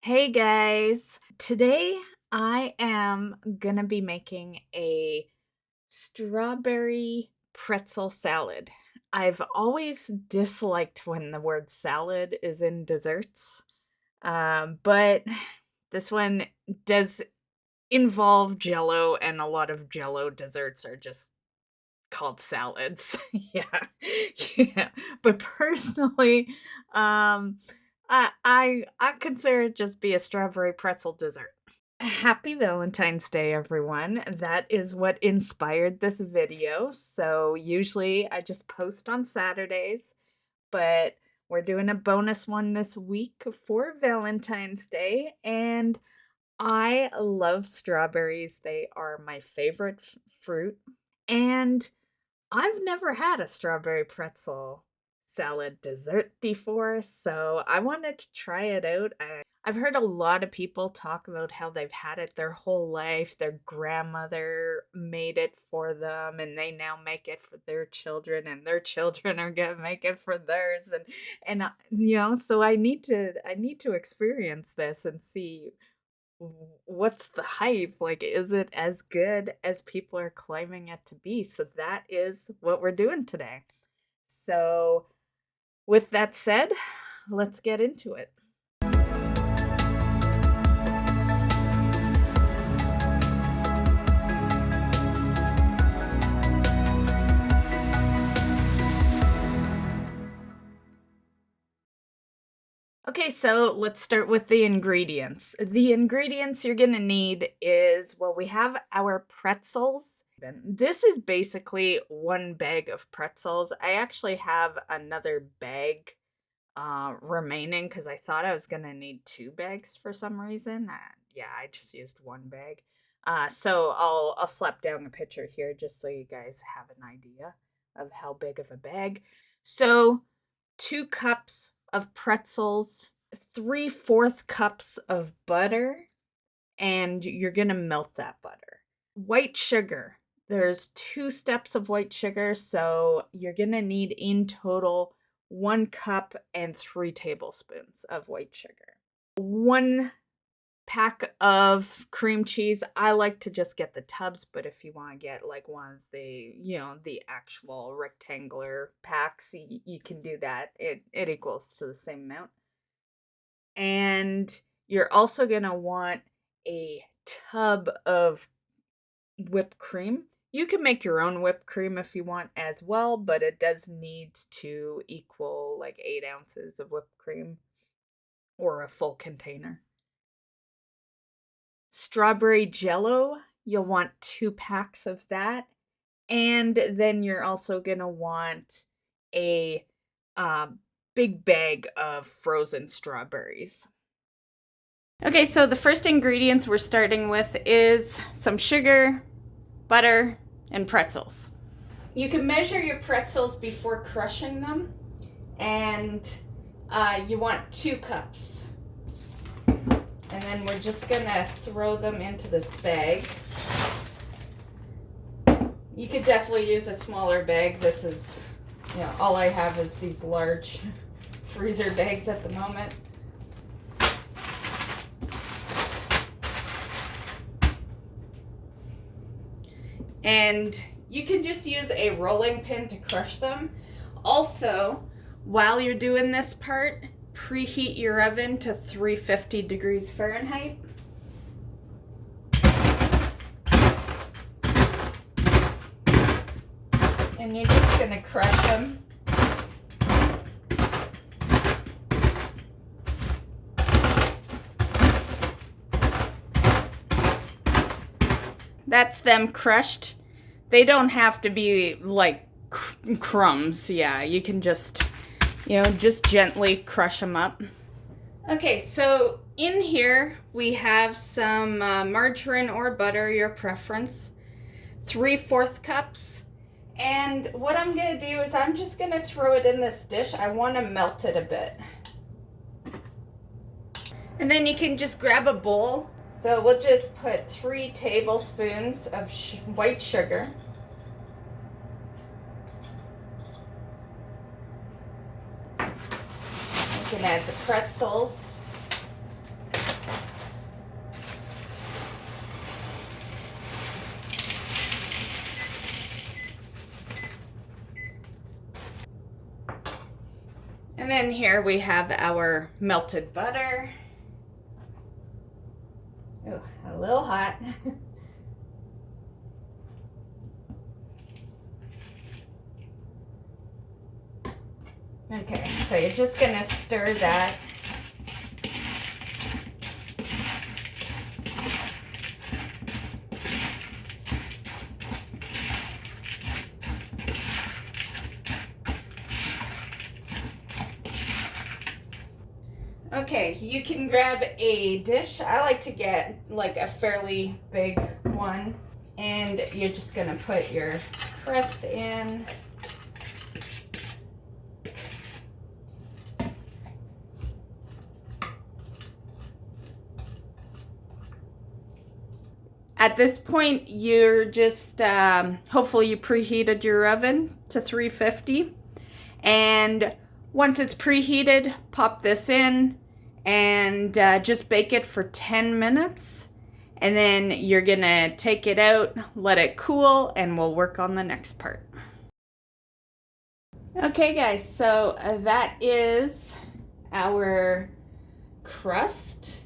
Hey guys, today I am gonna be making a strawberry pretzel salad. I've always disliked when the word salad is in desserts, but this one does involve Jello, and a lot of Jello desserts are just called salads. Yeah, yeah. But personally, um, I consider it just be a strawberry pretzel dessert. Happy Valentine's Day, everyone. That is what inspired this video. So usually I just post on Saturdays, but we're doing a bonus one this week for Valentine's Day, and I love strawberries. They are my favorite fruit. And I've never had a strawberry pretzel salad dessert before, so I wanted to try it out. I've heard a lot of people talk about how they've had it their whole life. Their grandmother made it for them, and they now make it for their children, and their children are gonna make it for theirs, and so I need to experience this and see what's the hype? Like, is it as good as people are claiming it to be? So that is what we're doing today. So, with that said, let's get into it. Okay, so let's start with the ingredients. The ingredients you're gonna need is, well, we have our pretzels. This is basically one bag of pretzels. I actually have another bag remaining because I thought I was gonna need two bags for some reason. Yeah, I just used one bag. So I'll slap down a picture here just so you guys have an idea of how big of a bag. So 2 cups of pretzels, 3/4 cups of butter, and you're gonna melt that butter. White sugar. There's 2 steps of white sugar, so you're gonna need in total 1 cup and 3 tablespoons of white sugar. 1 pack of cream cheese. I like to just get the tubs, but if you want to get like one of the actual rectangular packs, you can do that. It equals to the same amount. And you're also going to want a tub of whipped cream. You can make your own whipped cream if you want as well, but it does need to equal like 8 ounces of whipped cream or a full container. Strawberry Jello, you'll want 2 packs of that. And then you're also going to want a uh, big bag of frozen strawberries. Okay, so the first ingredients we're starting with is some sugar, butter, and pretzels. You can measure your pretzels before crushing them, and you want 2 cups. And then we're just gonna throw them into this bag. You could definitely use a smaller bag. This is, all I have is these large freezer bags at the moment. And you can just use a rolling pin to crush them. Also, while you're doing this part, preheat your oven to 350 degrees Fahrenheit. And you're just going to crush them. That's them crushed. They don't have to be like crumbs. Yeah, you can just gently crush them up. Okay, so in here we have some margarine or butter, your preference, 3/4 cups. And what I'm gonna do is I'm just gonna throw it in this dish. I wanna melt it a bit. And then you can just grab a bowl. So we'll just put 3 tablespoons of white sugar. You can add the pretzels. And then here we have our melted butter. Oh, a little hot. Okay, so you're just gonna stir that. Okay, you can grab a dish. I like to get like a fairly big one. And you're just gonna put your crust in. At this point, you're just, hopefully you preheated your oven to 350. And once it's preheated, pop this in and just bake it for 10 minutes. And then you're gonna take it out, let it cool, and we'll work on the next part. Okay guys, so that is our crust.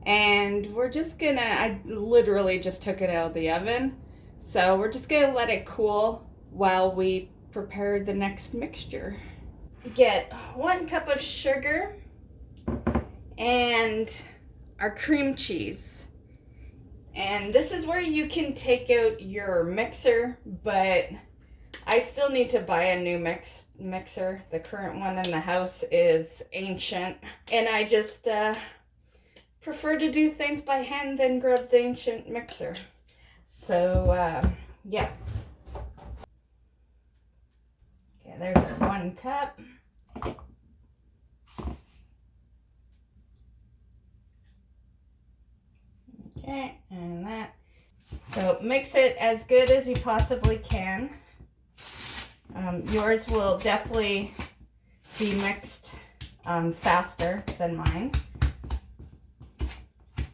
And we're just gonna, I literally just took it out of the oven. So we're just gonna let it cool while we prepare the next mixture. Get 1 cup of sugar and our cream cheese. And this is where you can take out your mixer, but I still need to buy a new mixer. The current one in the house is ancient, and I just prefer to do things by hand than grab the ancient mixer. So, yeah. Okay, there's our 1 cup. Okay, and that. So mix it as good as you possibly can. Yours will definitely be mixed faster than mine.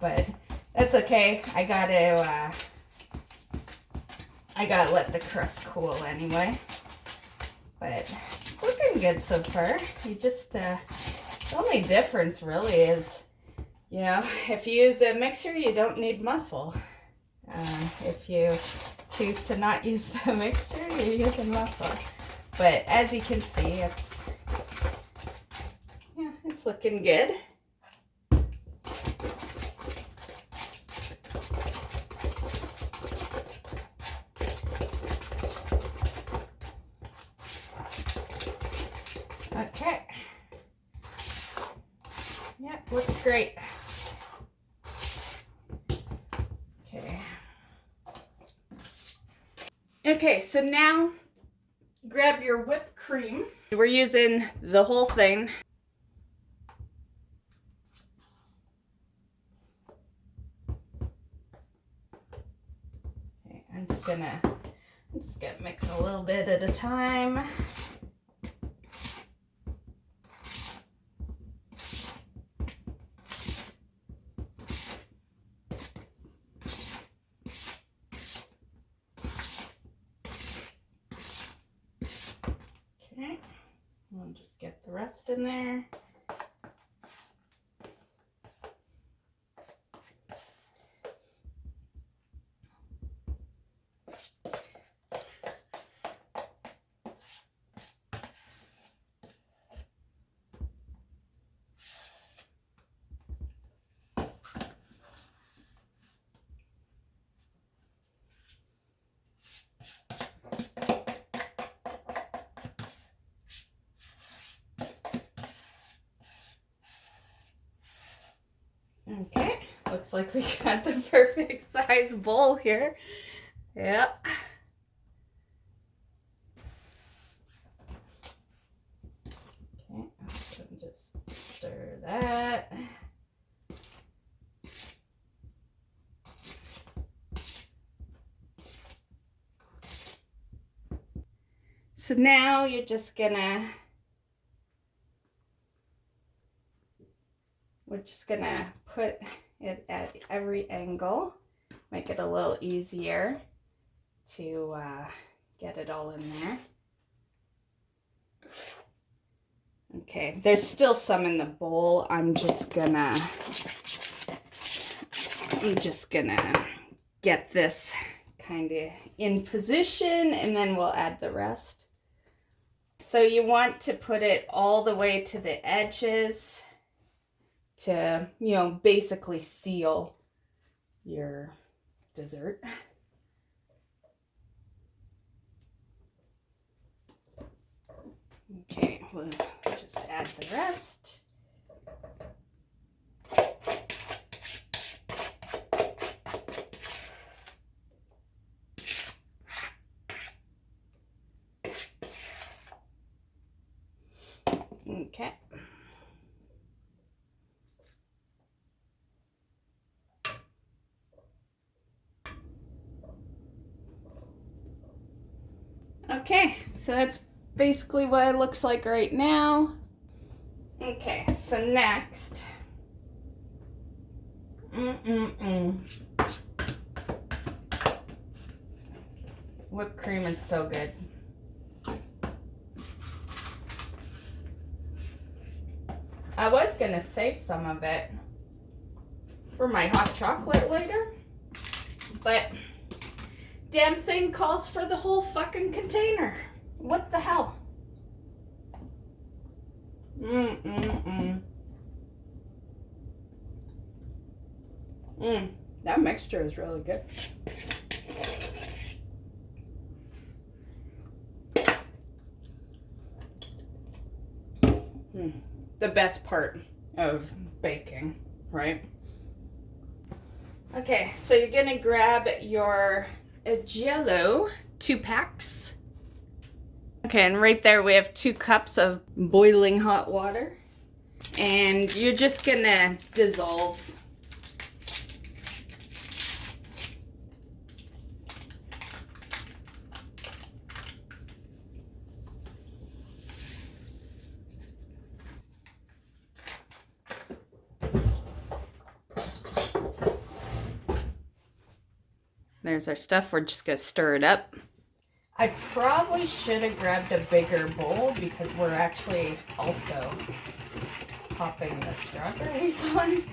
But that's okay. I gotta let the crust cool anyway. But it's looking good so far. You just the only difference really is, you know, if you use a mixer, you don't need muscle. If you choose to not use the mixture, you're using muscle. But as you can see, it's looking good. Okay. Yep, looks great. Okay. Okay, so now grab your whipped cream. We're using the whole thing. Okay, I'm just gonna mix a little bit at a time. Okay, we'll just get the rest in there. Okay, looks like we got the perfect size bowl here. Yep. Okay, I'm just stir that. So now you're just we're just gonna put it at every angle, make it a little easier to get it all in there. Okay, there's still some in the bowl. I'm just gonna get this kind of in position, and then we'll add the rest. So you want to put it all the way to the edges to, you know, basically seal your dessert. Okay, we'll just add the rest. Okay. Okay, so that's basically what it looks like right now. Okay, so next. Whipped cream is so good. I was gonna save some of it for my hot chocolate later, but damn thing calls for the whole fucking container. What the hell? That mixture is really good. The best part of baking, right? Okay, so you're gonna grab your Jello 2 packs. Okay, and right there we have 2 cups of boiling hot water. And you're just gonna dissolve. There's our stuff. We're just gonna stir it up. I probably should have grabbed a bigger bowl because we're actually also popping the strawberries on.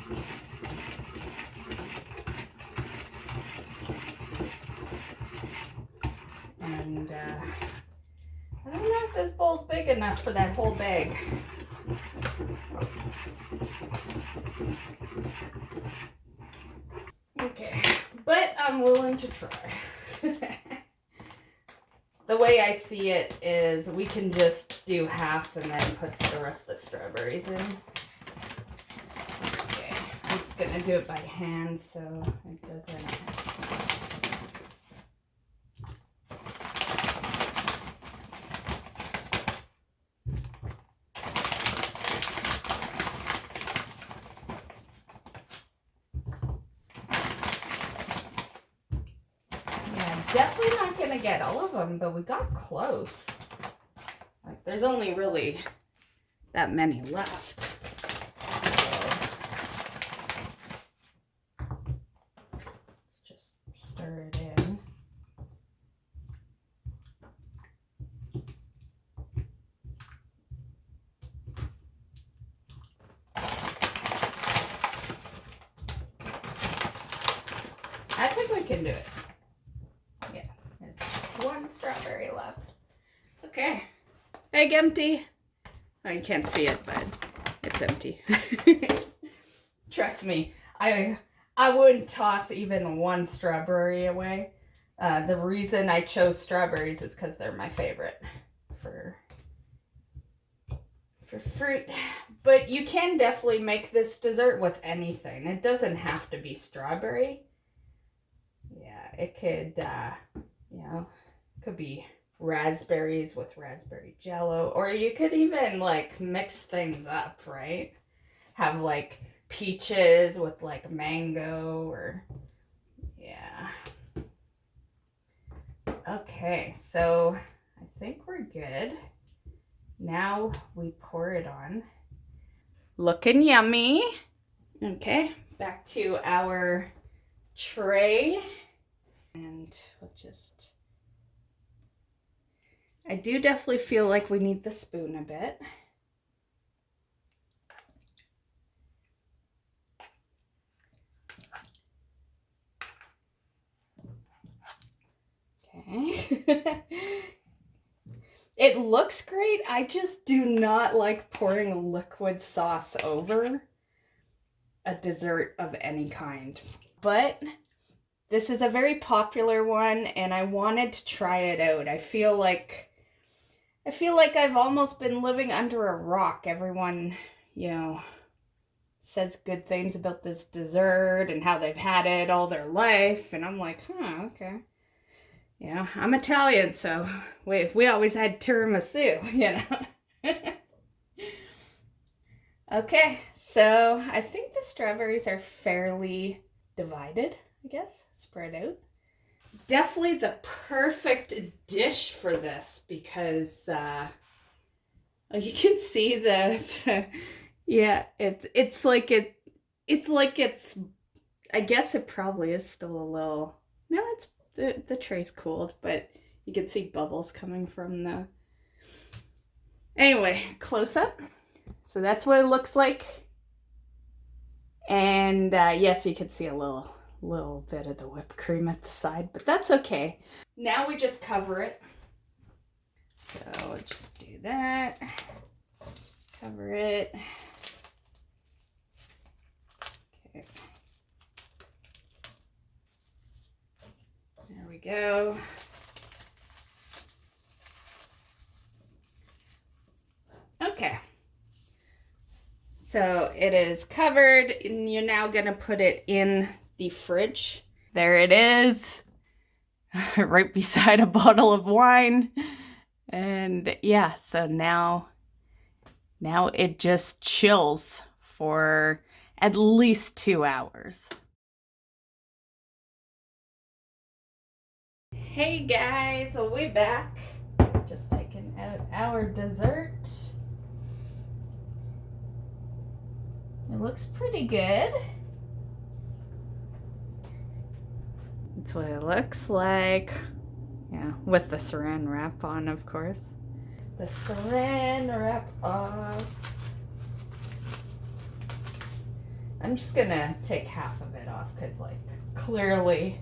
And I don't know if this bowl's big enough for that whole bag. Okay, but I'm willing to try. The way I see it is we can just do half and then put the rest of the strawberries in. Okay, I'm just gonna do it by hand so it doesn't. Definitely not gonna get all of them, but we got close. Like, there's only really that many left. So, let's just stir it in. I think we can do it. One strawberry left. Okay. Bag empty. Oh, you can't see it, but it's empty. Trust me, I wouldn't toss even one strawberry away. The reason I chose strawberries is because they're my favorite for fruit. But you can definitely make this dessert with anything. It doesn't have to be strawberry. Yeah, it could, you know, could be raspberries with raspberry Jello, or you could even like mix things up, right? Have like peaches with like mango, or yeah. Okay, so I think we're good. Now we pour it on. Looking yummy. Okay, back to our tray, and we'll just, I do definitely feel like we need the spoon a bit. Okay. It looks great. I just do not like pouring liquid sauce over a dessert of any kind. But this is a very popular one and I wanted to try it out. I feel like I've almost been living under a rock. Everyone, says good things about this dessert and how they've had it all their life. And I'm like, okay. Yeah, I'm Italian, so we always had tiramisu, Okay, so I think the strawberries are fairly divided, I guess, spread out. Definitely the perfect dish for this because you can see yeah, it's like I guess it probably is still a little. No, it's the tray's cooled, but you can see bubbles coming from the. Anyway, close up. So that's what it looks like. And yes, you can see a little bit of the whipped cream at the side, but that's okay. Now we just cover it. So we'll just do that. Cover it. Okay. There we go. Okay. So it is covered and you're now gonna put it in the fridge. There it is, right beside a bottle of wine. And yeah, so now it just chills for at least 2 hours. Hey guys, so we're back. Just taking out our dessert. It looks pretty good. That's what it looks like. Yeah, with the saran wrap on, of course. The saran wrap off. I'm just gonna take half of it off because, like, clearly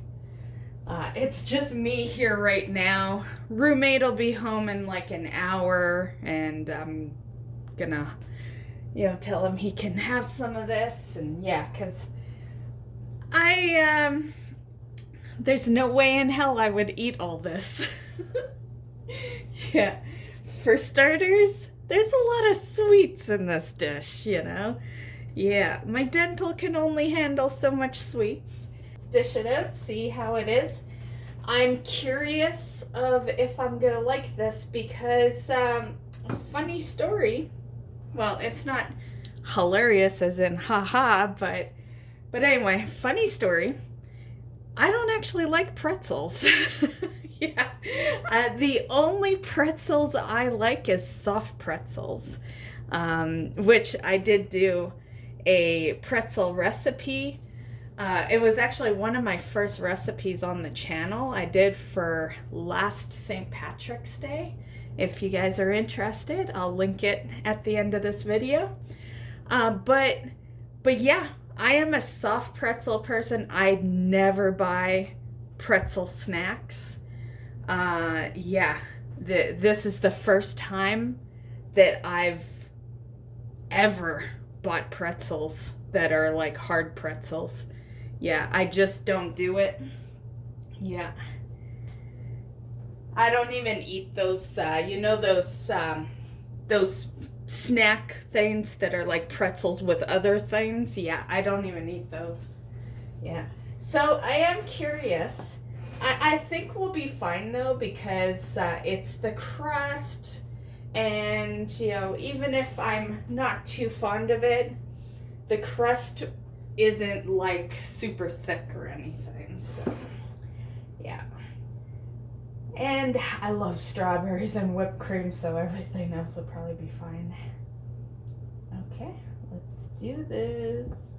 it's just me here right now. Roommate will be home in like an hour, and I'm gonna, tell him he can have some of this. And yeah, because there's no way in hell I would eat all this. Yeah. For starters, there's a lot of sweets in this dish, Yeah, my dental can only handle so much sweets. Let's dish it out, see how it is. I'm curious of if I'm gonna like this because, funny story. Well, it's not hilarious as in haha, but anyway, funny story. I don't actually like pretzels. Yeah. The only pretzels I like is soft pretzels, which I did do a pretzel recipe. It was actually one of my first recipes on the channel. I did for last St. Patrick's Day. If you guys are interested, I'll link it at the end of this video. But yeah, I am a soft pretzel person. I never buy pretzel snacks. Yeah, this is the first time that I've ever bought pretzels that are like hard pretzels. Yeah, I just don't do it. Yeah. I don't even eat those, those snack things that are like pretzels with other things. Yeah, I don't even eat those. Yeah. So I am curious. I think we'll be fine though because it's the crust, and even if I'm not too fond of it, the crust isn't like super thick or anything. So yeah. And I love strawberries and whipped cream, so everything else will probably be fine. Okay, let's do this.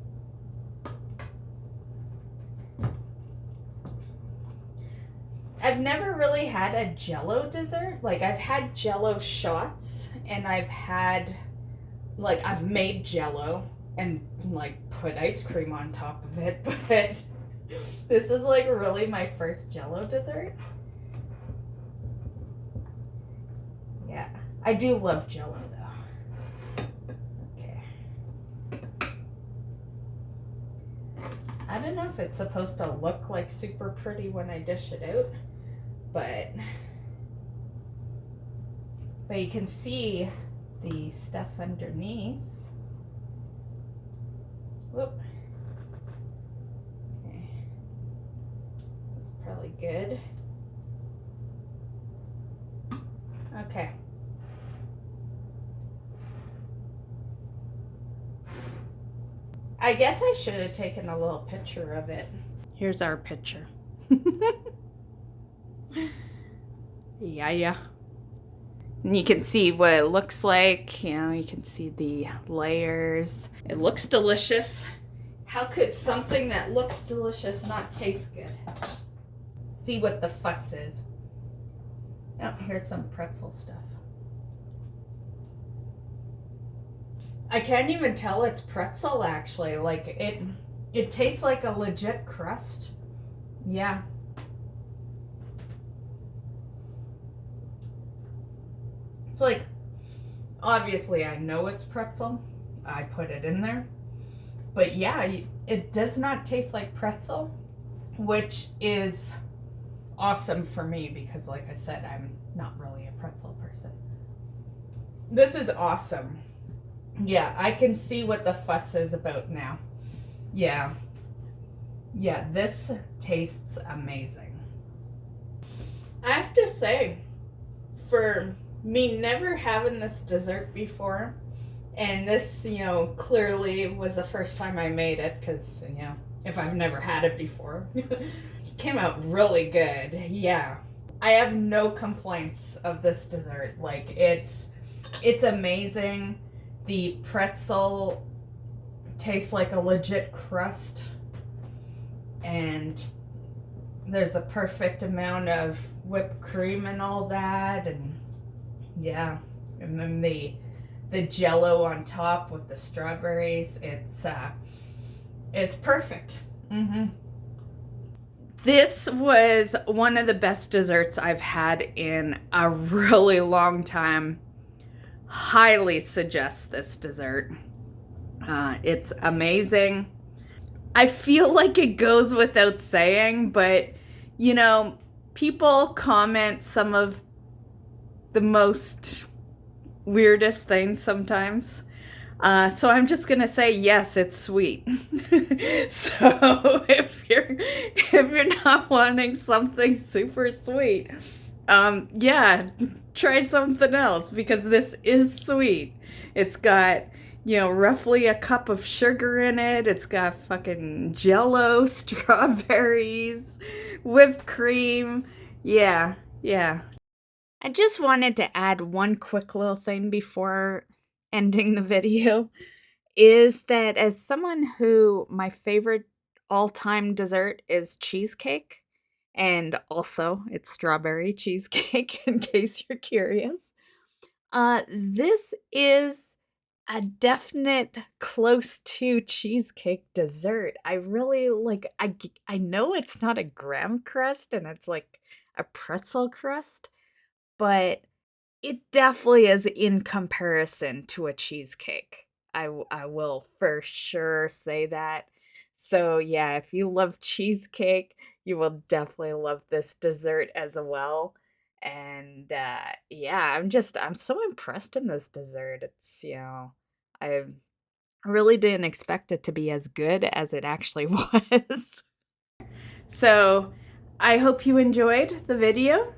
I've never really had a Jello dessert. Like, I've had Jello shots, and I've made Jello and, like, put ice cream on top of it, but this is, like, really my first Jello dessert. I do love Jello though. Okay. I don't know if it's supposed to look like super pretty when I dish it out, but you can see the stuff underneath. Whoop. Okay. That's probably good. Okay. I guess I should have taken a little picture of it. Here's our picture. Yeah. And you can see what it looks like. You know, you can see the layers. It looks delicious. How could something that looks delicious not taste good? See what the fuss is. Oh, here's some pretzel stuff. I can't even tell it's pretzel actually. Like it tastes like a legit crust. Yeah. It's like, obviously I know it's pretzel. I put it in there. But yeah, it does not taste like pretzel, which is awesome for me because like I said, I'm not really a pretzel person. This is awesome. Yeah, I can see what the fuss is about now. Yeah. Yeah, this tastes amazing. I have to say, for me never having this dessert before, and this, you know, clearly was the first time I made it because, you know, if I've never had it before, it came out really good. Yeah. I have no complaints of this dessert. Like, it's amazing. The pretzel tastes like a legit crust, and there's a perfect amount of whipped cream and all that, and yeah, and then the Jello on top with the strawberries. It's perfect. This was one of the best desserts I've had in a really long time. Highly suggest this dessert. It's amazing. I feel like it goes without saying, but you know, people comment some of the most weirdest things sometimes. So I'm just gonna say yes, it's sweet. So if you're not wanting something super sweet, yeah, try something else because this is sweet. It's got, you know, roughly a cup of sugar in it. It's got fucking Jello, strawberries, whipped cream. Yeah. I just wanted to add one quick little thing before ending the video, is that as someone who my favorite all-time dessert is cheesecake, and also it's strawberry cheesecake in case you're curious. This is a definite close to cheesecake dessert. I really like, I know it's not a graham crust and it's like a pretzel crust, but it definitely is in comparison to a cheesecake. I will for sure say that. So yeah, if you love cheesecake, you will definitely love this dessert as well. And yeah, I'm so impressed in this dessert. It's, you know, I really didn't expect it to be as good as it actually was. So I hope you enjoyed the video,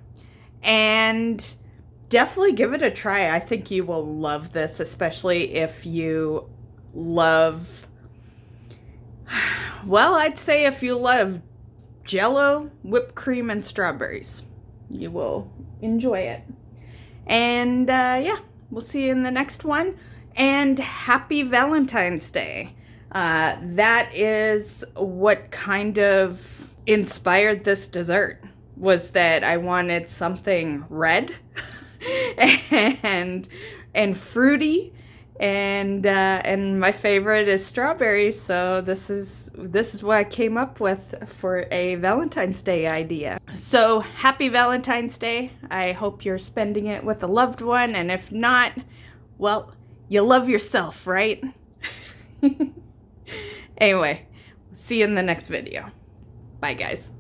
and definitely give it a try. I think you will love this, especially if you love, well, I'd say if you love Jello, whipped cream, and strawberries, you will enjoy it. And yeah, we'll see you in the next one. And happy Valentine's Day. That is what kind of inspired this dessert, was that I wanted something red and fruity And my favorite is strawberries, so this is what I came up with for a Valentine's Day idea. So happy Valentine's Day. I hope you're spending it with a loved one, and if not, well, you love yourself, right? Anyway, see you in the next video. Bye, guys.